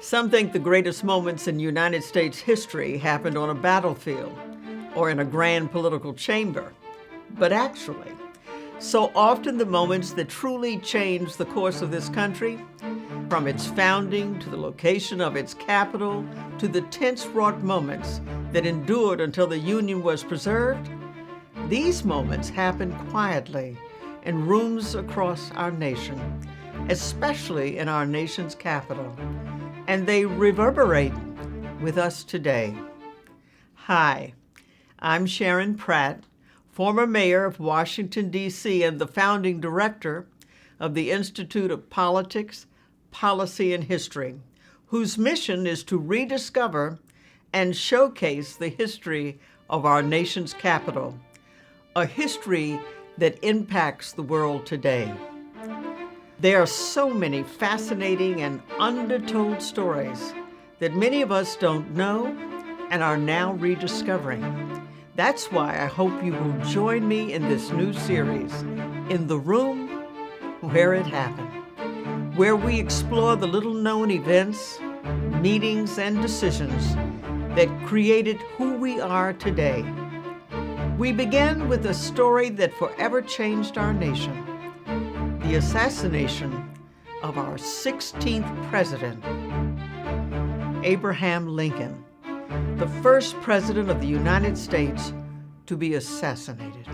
Some think the greatest moments in United States history happened on a battlefield or in a grand political chamber. But actually, so often the moments that truly changed the course of this country, from its founding to the location of its capital to the tense-wrought moments that endured until the Union was preserved, these moments happened quietly in rooms across our nation, especially in our nation's capital, and they reverberate with us today. Hi, I'm Sharon Pratt, former mayor of Washington, D.C. and the founding director of the Institute of Politics, Policy, and History, whose mission is to rediscover and showcase the history of our nation's capital, a history that impacts the world today. There are so many fascinating and undertold stories that many of us don't know and are now rediscovering. That's why I hope you will join me in this new series, In the Room Where It Happened, where we explore the little-known events, meetings, and decisions that created who we are today. We begin with a story that forever changed our nation, the assassination of our 16th president, Abraham Lincoln, the first president of the United States to be assassinated.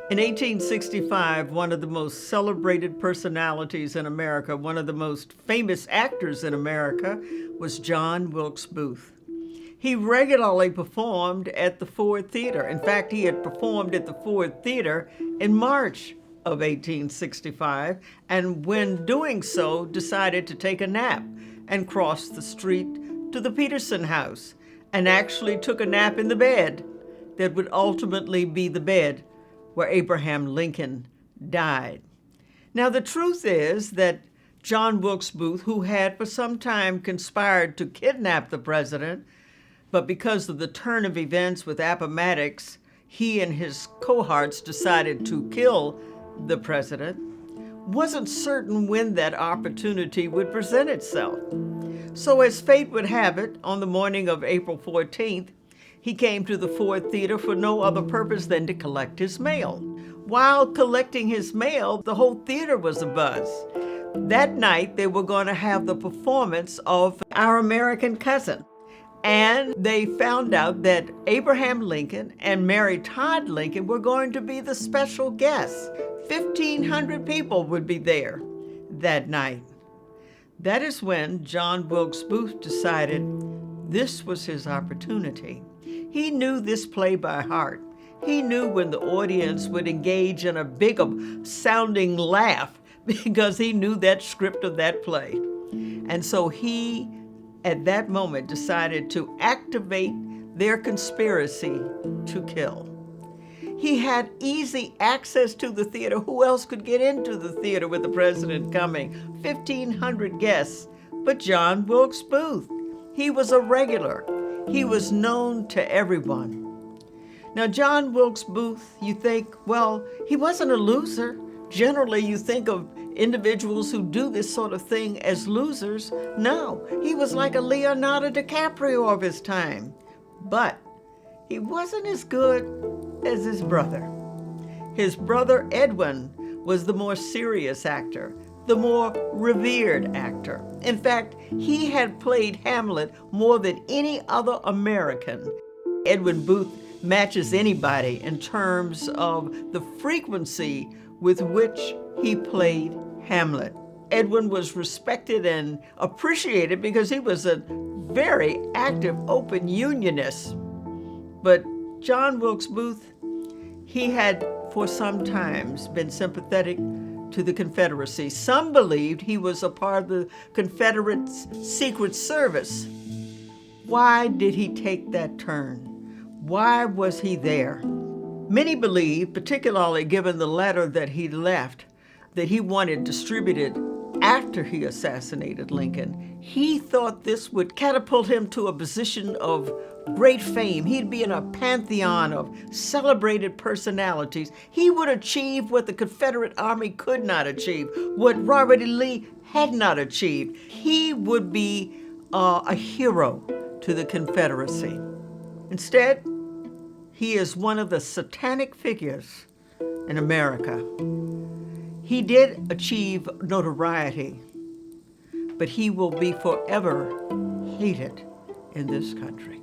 In 1865, one of the most celebrated personalities in America, one of the most famous actors in America, was John Wilkes Booth. He regularly performed at the Ford Theater. In fact, he had performed at the Ford Theater in March of 1865, and when doing so, decided to take a nap and crossed the street to the Peterson House, and actually took a nap in the bed that would ultimately be the bed where Abraham Lincoln died. Now, the truth is that John Wilkes Booth, who had for some time conspired to kidnap the president, but because of the turn of events with Appomattox, he and his cohorts decided to kill the president, wasn't certain when that opportunity would present itself. So as fate would have it, on the morning of April 14th, he came to the Ford Theater for no other purpose than to collect his mail. While collecting his mail, the whole theater was abuzz. That night, they were going to have the performance of Our American Cousin. And they found out that Abraham Lincoln and Mary Todd Lincoln were going to be the special guests. 1,500 people would be there that night. That is when John Wilkes Booth decided this was his opportunity. He knew this play by heart. He knew when the audience would engage in a big sounding laugh because he knew that script of that play. And so he, at that moment, decided to activate their conspiracy to kill. He had easy access to the theater. Who else could get into the theater with the president coming? 1,500 guests, but John Wilkes Booth. He was a regular. He was known to everyone. Now, John Wilkes Booth, you think, well, he wasn't a loser. Generally, you think of individuals who do this sort of thing as losers. No, he was like a Leonardo DiCaprio of his time. But he wasn't as good as his brother. His brother, Edwin, was the more serious actor, the more revered actor. In fact, he had played Hamlet more than any other American. Edwin Booth matches anybody in terms of the frequency with which he played Hamlet. Edwin was respected and appreciated because he was a very active, open unionist. But John Wilkes Booth, he had for some time been sympathetic to the Confederacy. Some believed he was a part of the Confederate Secret Service. Why did he take that turn? Why was he there? Many believe, particularly given the letter that he left, that he wanted distributed after he assassinated Lincoln, he thought this would catapult him to a position of great fame. He'd be in a pantheon of celebrated personalities. He would achieve what the Confederate Army could not achieve, what Robert E. Lee had not achieved. He would be a hero to the Confederacy. Instead, he is one of the satanic figures in America. He did achieve notoriety, but he will be forever hated in this country.